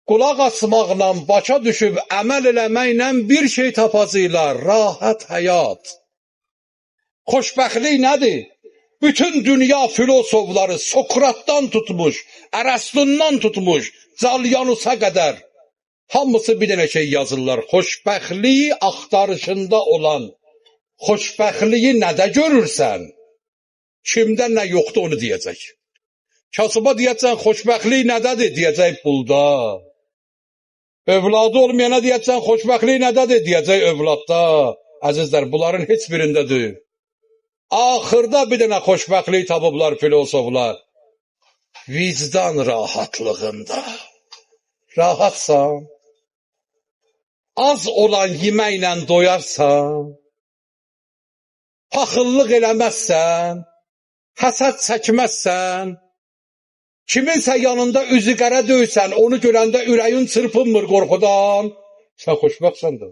Qulaq asmaqla başa düşüb əməl eləməklə bir şey tapacaqlar, rahat həyat. Xoşbəxtlik nədir? Bütün dünya filosofları Sokratdan tutmuş, Ərəstundan tutmuş, Calyanusa qədər hamısı bir dənə şey yazırlar. Xoşbəxtliyi axtarışında olan, xoşbəxtliyi nədə görürsən? Kimdə nə yoxdur onu deyəcək. Kasıba deyəcəksən, xoşbəxtlik nədədir? Deyəcək, pulda. Övladı olmayana deyəcəksən, xoşbəxtlik nədədir? Deyəcək, övladda. Əzizlər, bunların heç birindədir. Axırda bir dənə xoşbəxtlik tapıblar filosoflar. Vicdan rahatlığında. Rahatsan. Az olan yeməklə doyarsan. Paxıllıq eləməzsən. Həsəd çəkməzsən. Kiminsə yanında üzü qara döysən, onu görəndə ürəyin çırpınmır qorxudan. Sən xoşbəxtsən də.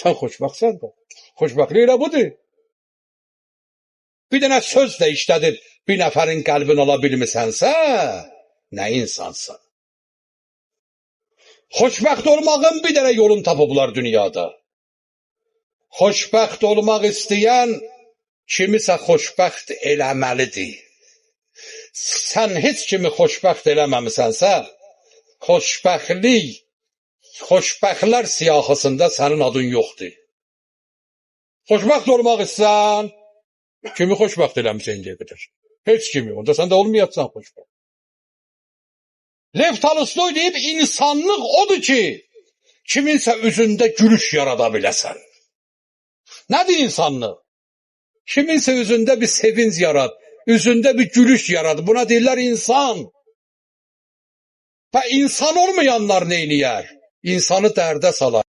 Sən xoşbəxtsən də. Xoşbəxtlik elə budur. Bir dənə söz də işlədir, bir nəfərin qəlbini ala bilmisənsə, nə insansan? Xoşbəxt olmağın bir dənə yolun tapıblar dünyada. Xoşbəxt olmaq istəyən kimisə xoşbəxt eləməlidir. Sən heç kimi xoşbəxt eləməmisənsə, xoşbəxtlər siyahısında sənin adın yoxdur. Xoşbəxt olmaq istəyən, kimi xoşbəxt eləmişsən indiyə qədər? Heç kimi, onda sən də olmayacaqsan xoşbəxt. Lev Tolstoy deyib, insanlıq odur ki, kiminsə üzündə gülüş yarada biləsən. Nədir insanlıq? Kiminsə üzündə bir sevinç yarad, üzündə bir gülüş yarad. Buna deyirlər insan. Və insan olmayanlar neyniyər? İnsanı dərdə salar.